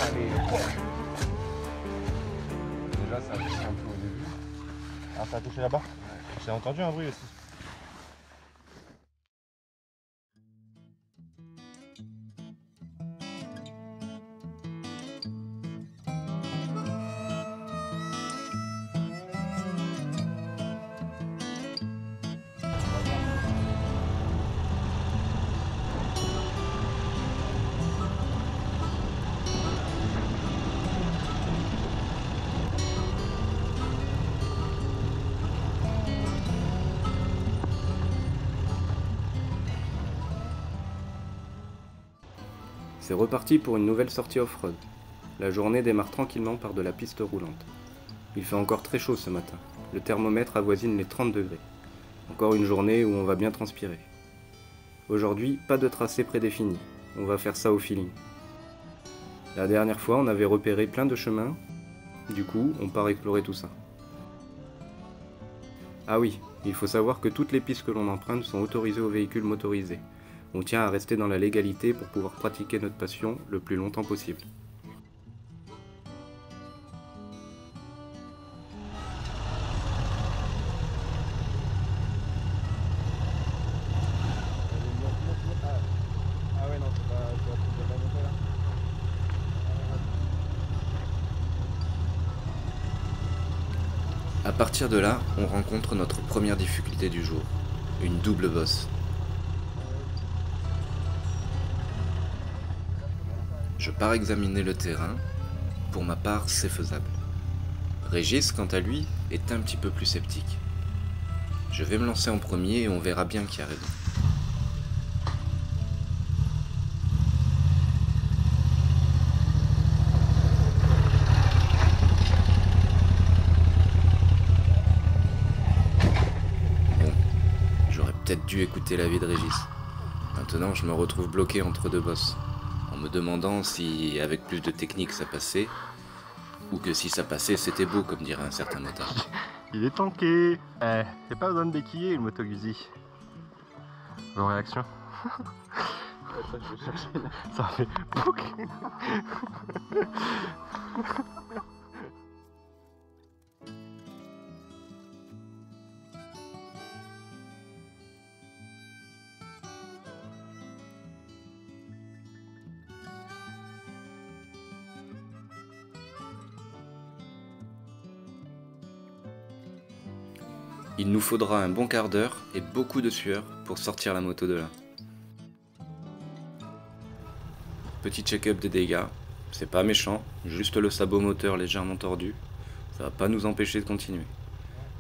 Allez. Déjà, ça a touché un peu au début. Ah, ça a touché là-bas? J'ai entendu un bruit aussi. C'est reparti pour une nouvelle sortie off-road. La journée démarre tranquillement par de la piste roulante. Il fait encore très chaud ce matin. Le thermomètre avoisine les 30 degrés. Encore une journée où on va bien transpirer. Aujourd'hui, pas de tracé prédéfini. On va faire ça au feeling. La dernière fois, on avait repéré plein de chemins. Du coup, on part explorer tout ça. Ah oui, il faut savoir que toutes les pistes que l'on emprunte sont autorisées aux véhicules motorisés. On tient à rester dans la légalité pour pouvoir pratiquer notre passion le plus longtemps possible. Ah ouais, non, c'est pas monter là. À partir de là, on rencontre notre première difficulté du jour, une double bosse. Je pars examiner le terrain. Pour ma part, c'est faisable. Régis, quant à lui, est un petit peu plus sceptique. Je vais me lancer en premier et on verra bien qui a raison. Bon, j'aurais peut-être dû écouter l'avis de Régis. Maintenant, je me retrouve bloqué entre deux bosses, en me demandant si, avec plus de technique, ça passait, ou que si ça passait, c'était beau, comme dirait un certain motard. Il est tanké. Eh, c'est pas besoin de déquiller le Moto Guzzi. Vos réactions? Attends, je vais chercher là. Ça fait pouc. Il nous faudra un bon quart d'heure et beaucoup de sueur pour sortir la moto de là. Petit check-up des dégâts, c'est pas méchant, juste le sabot moteur légèrement tordu, ça va pas nous empêcher de continuer.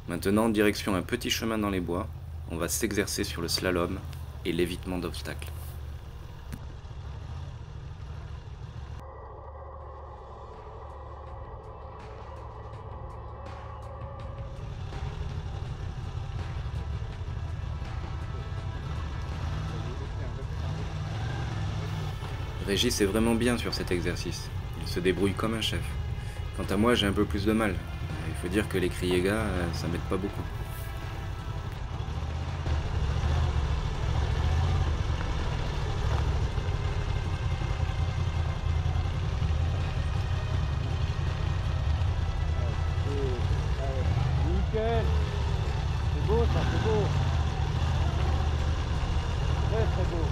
Maintenant, direction un petit chemin dans les bois, on va s'exercer sur le slalom et l'évitement d'obstacles. Régis est vraiment bien sur cet exercice, il se débrouille comme un chef. Quant à moi, j'ai un peu plus de mal. Il faut dire que les criégas, ça m'aide pas beaucoup. Nickel. C'est beau ça, c'est beau. Très très beau.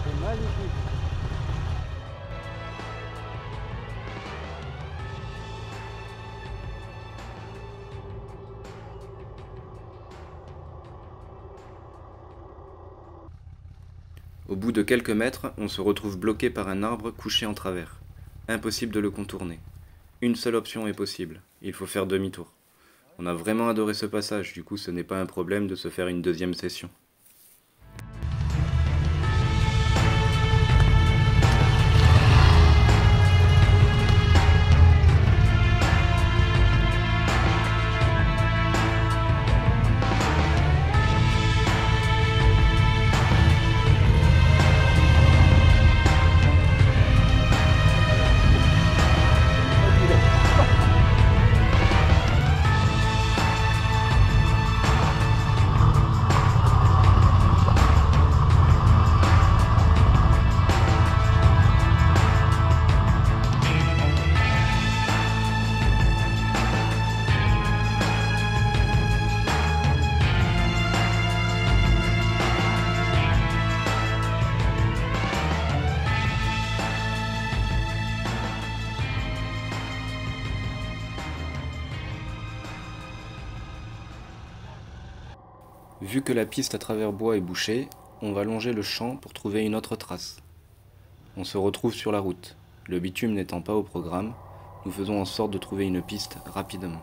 C'est magnifique. Au bout de quelques mètres, on se retrouve bloqué par un arbre couché en travers. Impossible de le contourner. Une seule option est possible, il faut faire demi-tour. On a vraiment adoré ce passage, du coup ce n'est pas un problème de se faire une deuxième session. Vu que la piste à travers bois est bouchée, on va longer le champ pour trouver une autre trace. On se retrouve sur la route. Le bitume n'étant pas au programme, nous faisons en sorte de trouver une piste rapidement.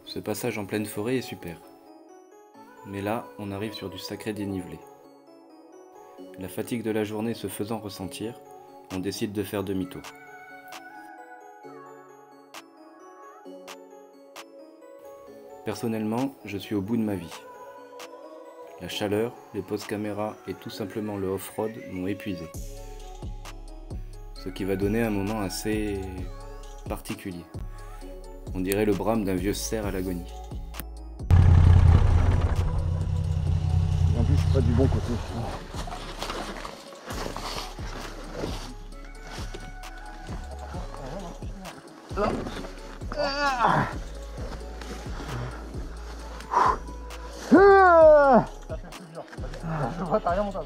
Ce passage en pleine forêt est super. Mais là, on arrive sur du sacré dénivelé. La fatigue de la journée se faisant ressentir, on décide de faire demi-tour. Personnellement, je suis au bout de ma vie. La chaleur, les poses caméra et tout simplement le off-road m'ont épuisé. Ce qui va donner un moment assez particulier. On dirait le brame d'un vieux cerf à l'agonie. En plus, je suis pas du bon côté. Je vois, t'as rien monté là.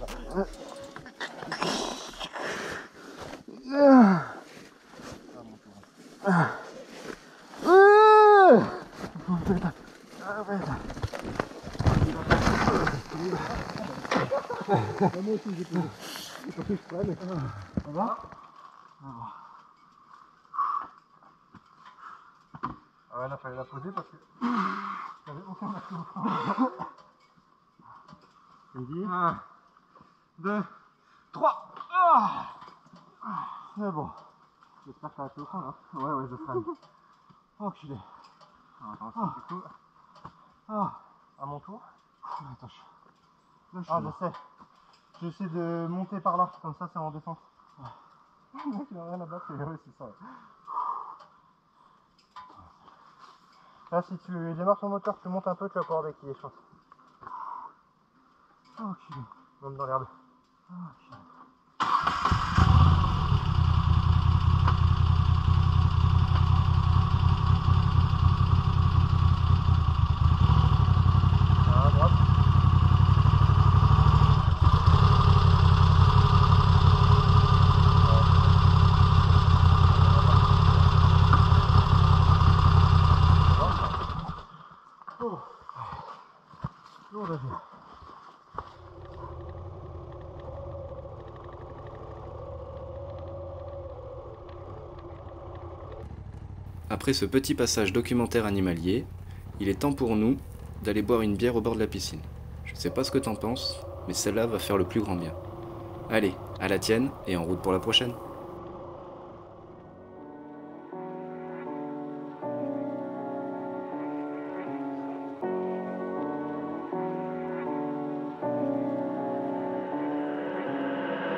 Moi aussi, j'ai posé. C'est pas que je prenne. Ça va? Ah ouais, là, fallait la poser parce que j'avais aucun marteau. Il dit 1, 2, 3. C'est bon. J'espère que ça va te le prendre. Hein. Ouais, je freine. Enculé. Attends, du coup. À mon tour. Attends. Je sais. J'essaie de monter par là, comme ça c'est en descente. Le mec il a rien à battre, ouais, c'est ça. Là, si tu démarres ton moteur, tu montes un peu, tu vas pouvoir déquiller, je pense. Enculé. Monte dans l'herbe. Enculé. À droite. Après ce petit passage documentaire animalier, il est temps pour nous d'aller boire une bière au bord de la piscine. Je sais pas ce que t'en penses, mais celle-là va faire le plus grand bien. Allez, à la tienne et en route pour la prochaine.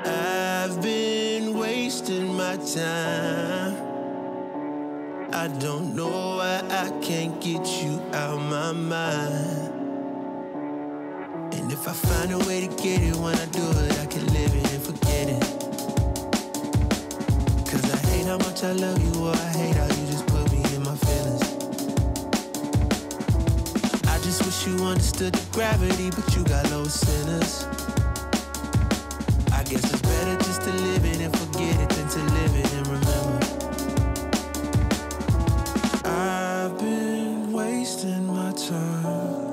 I've been wasting my time. I don't know why I can't get you out my mind. And if I find a way to get it, when I do it, I can live it and forget it. Cause I hate how much I love you, or I hate how you just put me in my feelings. I just wish you understood the gravity, but you got low sinners. I guess it's better just to live it and forget it than to live it and remember. I've been wasting my time.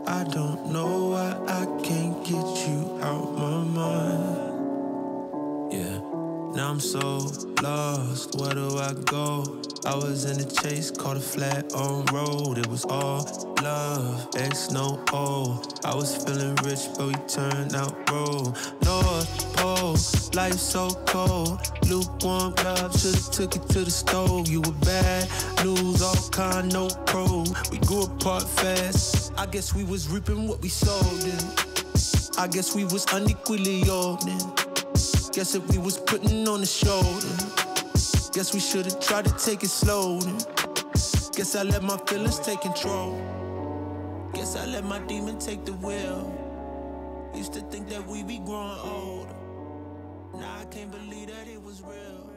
I don't know why I can't get you out my mind. Yeah, now I'm so lost, where do I go? I was in the chase, caught a flat on road. It was all love, X no O. I was feeling rich, but we turned out broke. North Pole, life so cold. Lukewarm love, should've took it to the stove. You were bad news, all kind, no pro. We grew apart fast. I guess we was reaping what we sowed in. I guess we was unequally yoked in. Guess if we was putting on the shoulder. Guess we should've tried to take it slow then. Guess I let my feelings take control. Guess I let my demon take the wheel. Used to think that we be growing old. Now I can't believe that it was real.